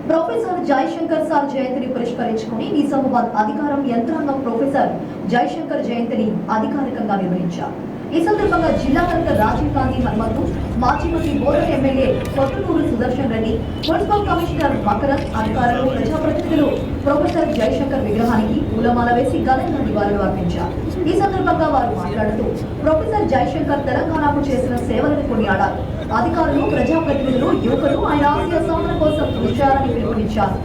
Professor Jayashankar sir జయంతిని పురస్కరించుకుని నిజామాబాద్ అధికారం యంత్రాంగం ప్రొఫెసర్ జయశంకర్ జయంతిని అధికారికంగా నిర్వహించారు. ఈ సందర్భంగా జిల్లా కలెక్టర్ రాజీవ్ గాంధీ హనుమంతు, మాజీ మంత్రి Bodhan MLA Kotturu Sudarshan Reddy, municipal commissioner Makaran, అధికారులు, ప్రజాప్రతినిధులు ప్రొఫెసర్ జయశంకర్ విగ్రహానికి పూలమాల వేసి ఘనంగా నివాళులు అర్పించారు. ఈ సందర్భంగా వారు మాట్లాడుతూ ప్రొఫెసర్ జయశంకర్ తెలంగాణకు చేసిన సేవలను కొనియాడారు. అధికారులు, ప్రజాప్రతినిధులు, యువకులు ఆయన ఆశయ సాధన కోసం కృషి చేయాలని పిలుపునిచ్చారు.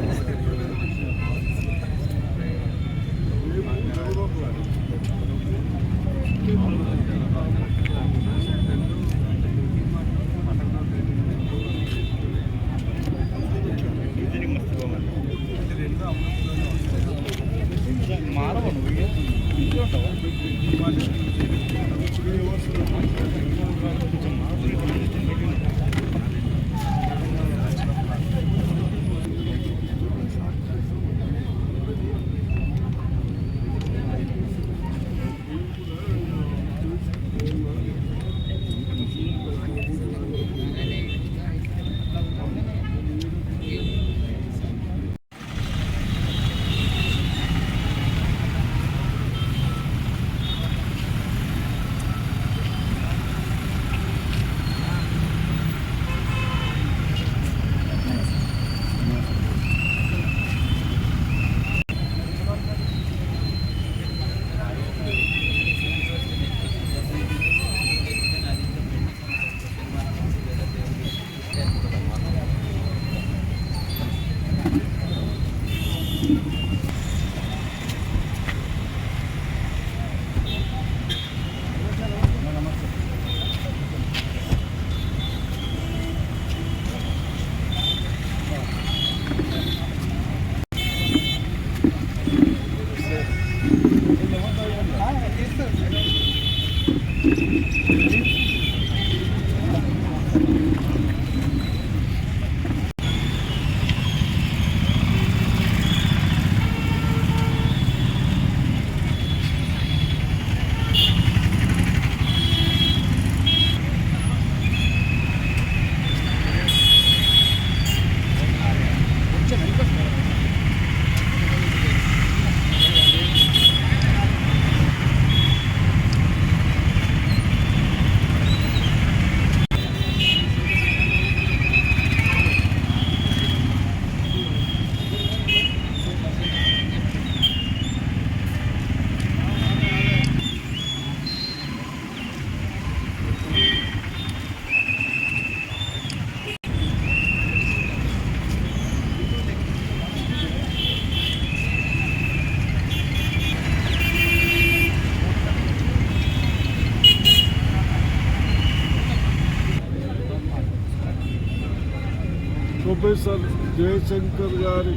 ప్రొఫెసర్ జయశంకర్ గారి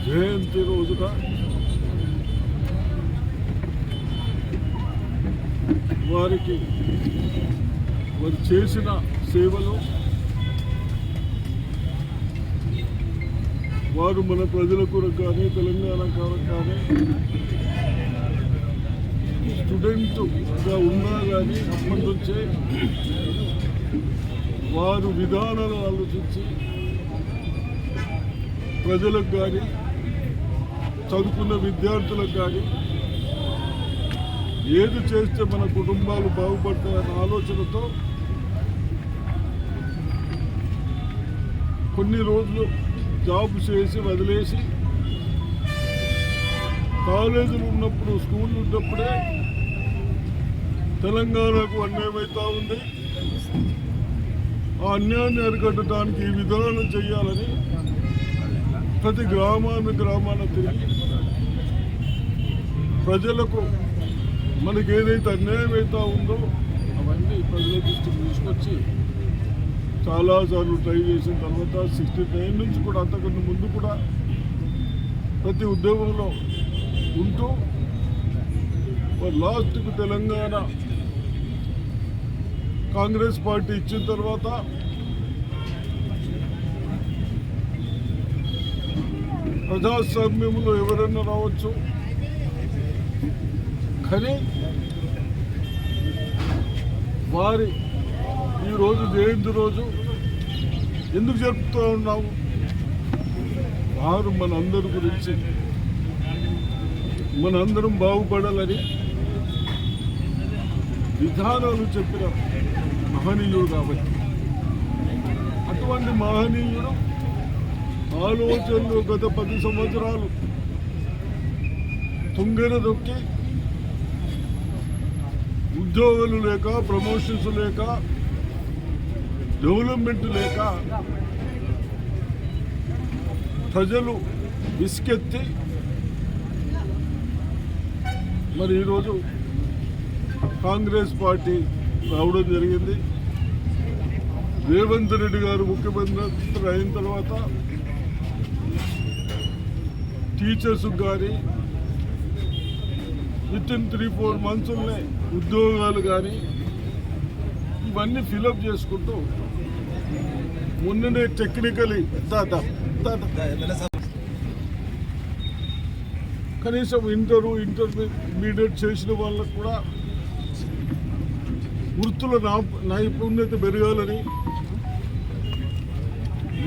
జయంతి రోజున వారికి వారు చేసిన సేవలు వారు మన ప్రజల కొరకు కానీ తెలంగాణ కొరకు కానీ స్టూడెంట్గా ఉన్నా కానీ అప్పటి నుంచే వారు విధానాలు ఆలోచించి ప్రజలకు కానీ చదువుకున్న విద్యార్థులకు కానీ ఏది చేస్తే మన కుటుంబాలు బాగుపడతాయన్న ఆలోచనతో కొన్ని రోజులు జాబ్ చేసి వదిలేసి కాలేజీలు ఉన్నప్పుడు స్కూళ్ళు ఉన్నప్పుడే తెలంగాణకు అన్యాయం అవుతూ ఉంది. ఆ అన్యాయాన్ని అరికట్టడానికి ఈ విధానం చేయాలని ప్రతి గ్రామాన తిరిగి ప్రజలకు మనకి ఏదైతే అన్యాయం అవుతా ఉందో అవన్నీ ప్రజల దృష్టికి తీసుకొచ్చి చాలాసార్లు ట్రై చేసిన తర్వాత 69 నుంచి కూడా అంతకన్నా ముందు కూడా ప్రతి ఉద్యోగంలో ఉంటూ లాస్ట్కు తెలంగాణ కాంగ్రెస్ పార్టీ ఇచ్చిన తర్వాత ప్రజాస్వామ్యంలో ఎవరైనా రావచ్చు, కానీ వారి ఈరోజు జయంతి రోజు ఎందుకు జరుపుతూ ఉన్నావు? వారు మనందరి గురించి మనందరం బాగుపడాలని విధానాలు చెప్పిన మహనీయుడు కాబట్టి అటువంటి మహనీయుడు ఆలోచనలు గత 10 సంవత్సరాలు తుంగెర దొక్కి ఉద్యోగాలు లేక, ప్రమోషన్స్ లేక, డెవలప్మెంట్ లేక ప్రజలు విసుకెత్తి మరి ఈరోజు కాంగ్రెస్ పార్టీ రావడం జరిగింది. రేవంత్ రెడ్డి గారు ముఖ్యమంత్రి అయిన తర్వాత టీచర్స్ కానీ వితిన్ 3-4 మంత్స్లోనే ఉద్యోగాలు కానీ ఇవన్నీ ఫిలప్ చేసుకుంటూ మొన్ననే టెక్నికలీ కనీసం ఇంటర్మీడియట్ చేసిన వాళ్ళకు కూడా వృత్తుల నైపుణ్యత పెరగాలని,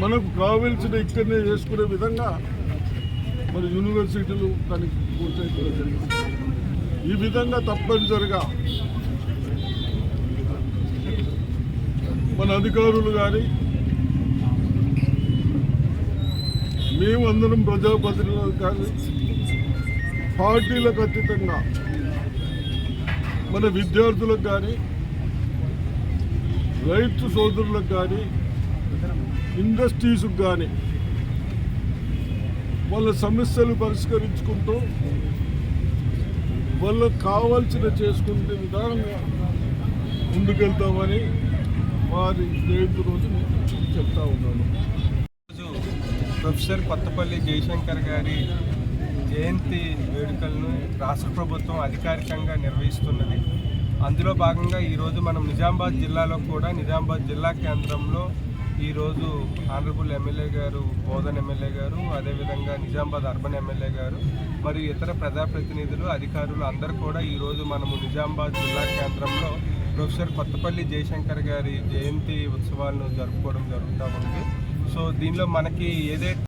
మనకు కావాల్సిన ఇక్కడనే చేసుకునే విధంగా మరి యూనివర్సిటీలు దానికి పూర్తయిపోవడం జరిగింది. ఈ విధంగా తప్పనిసరిగా మన అధికారులు కానీ మేమందరం ప్రజాప్రతినిధులు కానీ పార్టీలకు అతీతంగా మన విద్యార్థులకు కానీ రైతు సోదరులకు కానీ ఇండస్ట్రీస్కి కానీ వాళ్ళ సమస్యలు పరిష్కరించుకుంటూ వాళ్ళకు కావాల్సిన చేసుకునే విధానంగా ముందుకెళ్తామని వారి జయంతి రోజు నేను చెప్తా ఉన్నాను. ప్రొఫెసర్ కొత్తపల్లి జయశంకర్ గారి జయంతి వేడుకలను రాష్ట్ర ప్రభుత్వం అధికారికంగా నిర్వహిస్తున్నది. అందులో భాగంగా ఈరోజు మనం నిజామాబాద్ జిల్లాలో కూడా నిజామాబాద్ జిల్లా కేంద్రంలో ఈరోజు ఆనరబుల్ ఎమ్మెల్యే గారు, బోధన్ ఎమ్మెల్యే గారు, అదేవిధంగా నిజామాబాద్ అర్బన్ ఎమ్మెల్యే గారు మరియు ఇతర ప్రజాప్రతినిధులు, అధికారులు అందరూ కూడా ఈరోజు మనము నిజామాబాద్ జిల్లా కేంద్రంలో ప్రొఫెసర్ కొత్తపల్లి జయశంకర్ గారి జయంతి ఉత్సవాలను జరుపుకోవడం జరుగుతూ ఉంది. సో దీనిలో మనకి ఏదైతే